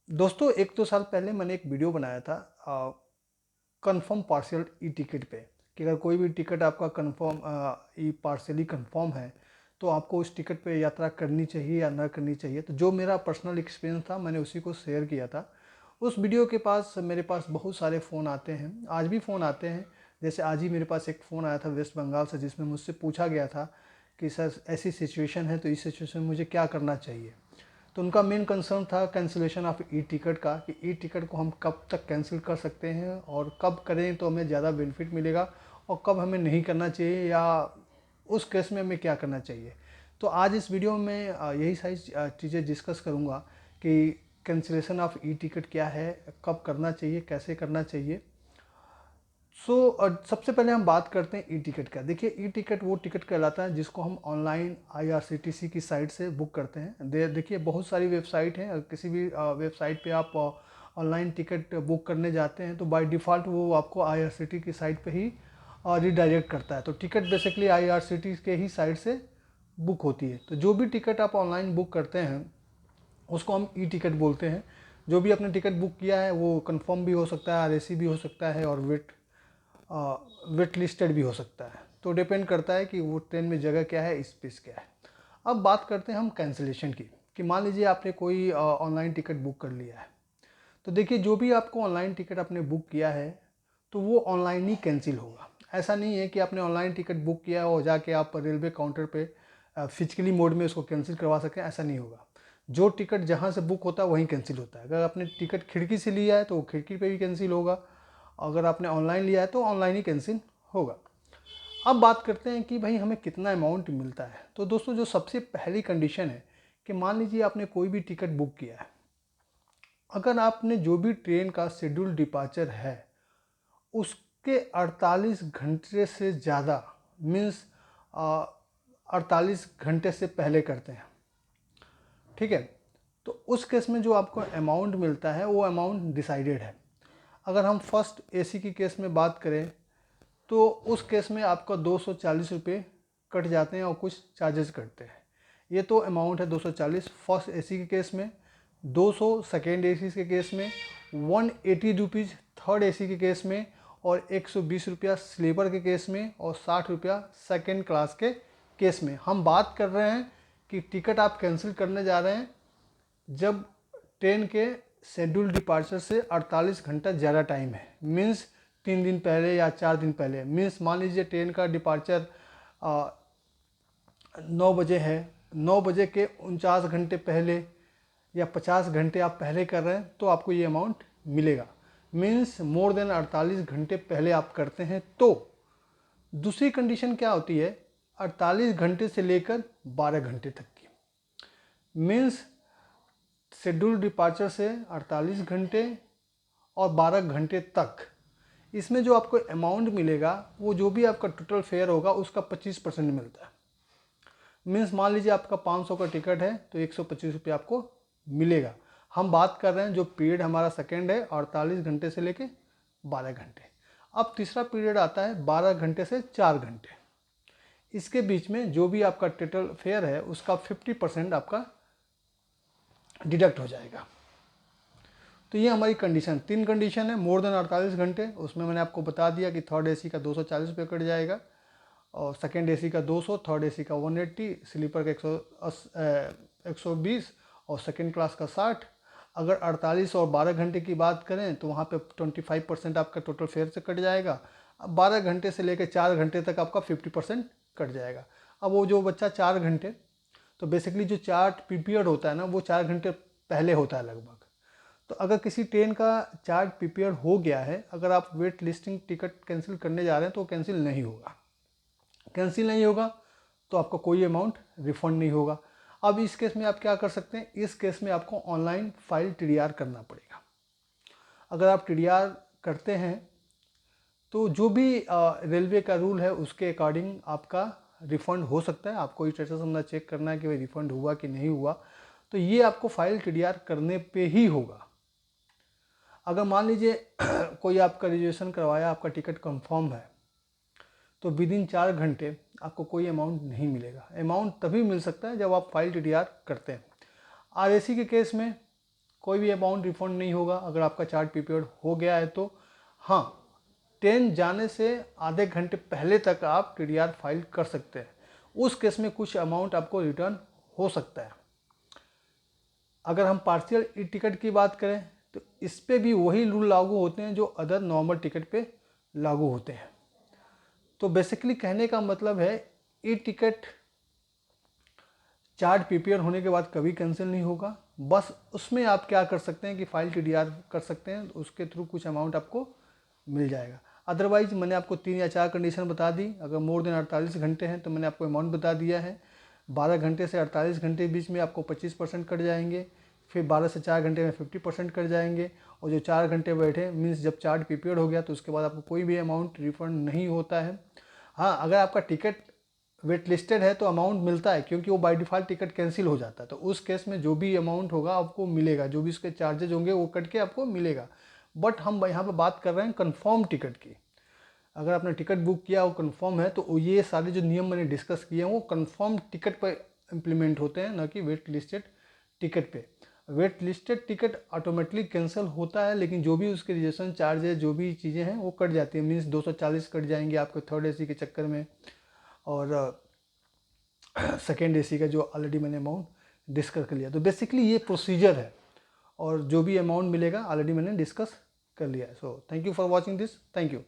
दोस्तों 1-2 साल पहले मैंने एक वीडियो बनाया था कंफर्म पार्शियल ई टिकट पे कि अगर कोई भी टिकट आपका कंफर्म ई पार्शियली कंफर्म है तो आपको उस टिकट पे यात्रा करनी चाहिए या ना करनी चाहिए। तो जो मेरा पर्सनल एक्सपीरियंस था मैंने उसी को शेयर किया था। उस वीडियो के पास मेरे पास बहुत सारे फ़ोन आते हैं, आज भी फ़ोन आते हैं। जैसे आज ही मेरे पास एक फ़ोन आया था वेस्ट बंगाल से, जिसमें मुझसे पूछा गया था कि सर ऐसी सिचुएशन है तो इस सिचुएशन में मुझे क्या करना चाहिए। तो उनका मेन कंसर्न था कैंसिलेशन ऑफ ई टिकट का, कि ई टिकट को हम कब तक कैंसिल कर सकते हैं और कब करें तो हमें ज़्यादा बेनिफिट मिलेगा और कब हमें नहीं करना चाहिए, या उस केस में हमें क्या करना चाहिए। तो आज इस वीडियो में यही सारी चीज़ें डिस्कस करूँगा कि कैंसिलेशन ऑफ ई टिकट क्या है, कब करना चाहिए, कैसे करना चाहिए। सबसे पहले हम बात करते हैं ई टिकट का। देखिए ई टिकट वो टिकट कहलाता है जिसको हम ऑनलाइन आईआरसीटीसी की साइट से बुक करते हैं। देखिए बहुत सारी वेबसाइट हैं, किसी भी वेबसाइट पे आप ऑनलाइन टिकट बुक करने जाते हैं तो बाय डिफ़ॉल्ट वो आपको आईआरसीटी की साइट पे ही रिडायरेक्ट करता है। तो टिकट बेसिकली आईआरसीटी के ही साइट से बुक होती है। तो जो भी टिकट आप ऑनलाइन बुक करते हैं उसको हम ई टिकट बोलते हैं। जो भी आपने टिकट बुक किया है वो कंफर्म भी हो सकता है, आरएसी भी हो सकता है और वेट लिस्टेड भी हो सकता है। तो डिपेंड करता है कि वो ट्रेन में जगह क्या है, स्पेस क्या है। अब बात करते हैं हम कैंसिलेशन की, कि मान लीजिए आपने कोई ऑनलाइन टिकट बुक कर लिया है। तो देखिए जो भी आपको ऑनलाइन टिकट आपने बुक किया है तो वो ऑनलाइन ही कैंसिल होगा। ऐसा नहीं है कि आपने ऑनलाइन टिकट बुक किया और जाके आप रेलवे काउंटर पे फिजिकली मोड में उसको कैंसिल करवा सकें, ऐसा नहीं होगा। जो टिकट जहाँ से बुक होता है वहीं कैंसिल होता है। अगर आपने टिकट खिड़की से लिया है तो वो खिड़की पे भी कैंसिल होगा, अगर आपने ऑनलाइन लिया है तो ऑनलाइन ही कैंसिल होगा। अब बात करते हैं कि भाई हमें कितना अमाउंट मिलता है। तो दोस्तों जो सबसे पहली कंडीशन है कि मान लीजिए आपने कोई भी टिकट बुक किया है, अगर आपने जो भी ट्रेन का शेड्यूल डिपार्चर है उसके 48 घंटे से ज़्यादा, मीन्स 48 घंटे से पहले करते हैं, ठीक है, तो उस केस में जो आपको अमाउंट मिलता है वो अमाउंट डिसाइडेड है। अगर हम फर्स्ट एसी की केस में बात करें तो उस केस में आपका 240 रुपये कट जाते हैं और कुछ चार्जेस कटते हैं। ये तो अमाउंट है 240 फर्स्ट एसी के केस में, 200 सेकेंड एसी के केस में, 180 रुपीज़ थर्ड एसी के केस में, और 120 रुपया स्लीपर के केस में, और 60 रुपया सेकेंड क्लास के केस में। हम बात कर रहे हैं कि टिकट आप कैंसिल करने जा रहे हैं जब ट्रेन के शेड्यूल डिपार्चर से 48 घंटा ज़्यादा टाइम है, मीन्स 3 दिन पहले या 4 दिन पहले। मीन्स मान लीजिए ट्रेन का डिपार्चर 9 बजे है, 9 बजे के 49 घंटे पहले या 50 घंटे आप पहले कर रहे हैं तो आपको ये अमाउंट मिलेगा। मीन्स मोर देन 48 घंटे पहले आप करते हैं तो। दूसरी कंडीशन क्या होती है, 48 घंटे से लेकर 12 घंटे तक की। मीन्स शेड्यूल डिपार्चर से 48 घंटे और 12 घंटे तक, इसमें जो आपको अमाउंट मिलेगा वो जो भी आपका टोटल फेयर होगा उसका 25% मिलता है। मीन्स मान लीजिए आपका 500 का टिकट है तो 125 रुपये आपको मिलेगा। हम बात कर रहे हैं जो पीरियड हमारा सेकेंड है 48 घंटे से लेके 12 घंटे। अब तीसरा पीरियड आता है 12 घंटे से 4 घंटे। इसके बीच में जो भी आपका टोटल फेयर है उसका 50% आपका डिडक्ट हो जाएगा। तो ये हमारी कंडीशन, 3 कंडीशन है। मोर देन 48 घंटे, उसमें मैंने आपको बता दिया कि थर्ड एसी का 240 रुपये कट जाएगा, और सेकेंड एसी का 200, थर्ड एसी का 180, स्लीपर का 120 और सेकेंड क्लास का 60। अगर 48 और 12 घंटे की बात करें तो वहाँ पे 25% आपका टोटल फेयर से कट जाएगा। अब 12 घंटे से लेकर 4 घंटे तक आपका 50% कट जाएगा। अब वो जो बच्चा 4 घंटे, तो बेसिकली जो चार्ट पीरियड होता है ना वो 4 घंटे पहले होता है लगभग। तो अगर किसी ट्रेन का चार्ट प्रिपेयर हो गया है, अगर आप वेट लिस्टिंग टिकट कैंसिल करने जा रहे हैं तो कैंसिल नहीं होगा। कैंसिल नहीं होगा तो आपका कोई अमाउंट रिफंड नहीं होगा। अब इस केस में आप क्या कर सकते हैं, इस केस में आपको ऑनलाइन फाइल टीडीआर करना पड़ेगा। अगर आप टीडीआर करते हैं तो जो भी रेलवे का रूल है उसके अकॉर्डिंग आपका रिफ़ंड हो सकता है। आपको स्टेटस अपना चेक करना है कि भाई रिफ़ंड हुआ कि नहीं हुआ, तो ये आपको फाइल टीडीआर करने पे ही होगा। अगर मान लीजिए कोई आपका रिजर्वेशन करवाया, आपका टिकट कंफर्म है, तो विद इन 4 घंटे आपको कोई अमाउंट नहीं मिलेगा। अमाउंट तभी मिल सकता है जब आप फाइल टीडीआर करते हैं। आरएसी के केस में कोई भी अमाउंट रिफंड नहीं होगा अगर आपका चार्ट प्रीपेड हो गया है तो। हाँ, ट्रेन जाने से आधे घंटे पहले तक आप TDR फाइल कर सकते हैं, उस केस में कुछ अमाउंट आपको रिटर्न हो सकता है। अगर हम पार्शियल ई टिकट की बात करें तो इस पे भी वही रूल लागू होते हैं जो अदर नॉर्मल टिकट पे लागू होते हैं। तो बेसिकली कहने का मतलब है ई टिकट चार्ट प्रीपेयर होने के बाद कभी कैंसिल नहीं होगा, बस उसमें आप क्या कर सकते हैं कि फाइल TDR कर सकते हैं, उसके थ्रू कुछ अमाउंट आपको मिल जाएगा। अदरवाइज मैंने आपको 3 या 4 कंडीशन बता दी। अगर मोर देन 48 घंटे हैं तो मैंने आपको अमाउंट बता दिया है। 12 घंटे से 48 घंटे के बीच में आपको 25% कट जाएंगे, फिर 12 से 4 घंटे में 50% कट जाएंगे, और जो 4 घंटे बैठे मीन्स जब चार्ट प्रीपेड हो गया तो उसके बाद आपको कोई भी अमाउंट रिफंड नहीं होता है। हाँ, अगर आपका टिकट वेट लिस्टेड है तो अमाउंट मिलता है, क्योंकि वो बाय डिफ़ॉल्ट टिकट कैंसिल हो जाता है, तो उस केस में जो भी अमाउंट होगा आपको मिलेगा, जो भी उसके चार्जेज होंगे वो कट के आपको मिलेगा। बट हम यहाँ पे बात कर रहे हैं कंफर्म टिकट की। अगर आपने टिकट बुक किया वो कंफर्म है तो ये सारे जो नियम मैंने डिस्कस किए हैं वो कंफर्म टिकट पर इम्प्लीमेंट होते हैं, न कि वेट लिस्टेड टिकट पे। Wait listed ticket automatically cancel होता है, लेकिन जो भी उसके रिजर्वेशन चार्ज है, जो भी चीज़ें हैं वो कट जाती है। मीन्स 240 कट जाएंगे आपके थर्ड AC के चक्कर में, और सेकेंड AC का जो ऑलरेडी मैंने अमाउंट डिस्कस कर लिया। तो बेसिकली ये प्रोसीजर है, और जो भी अमाउंट मिलेगा ऑलरेडी मैंने डिस्कस कर लिया है। So thank you for watching this, thank you.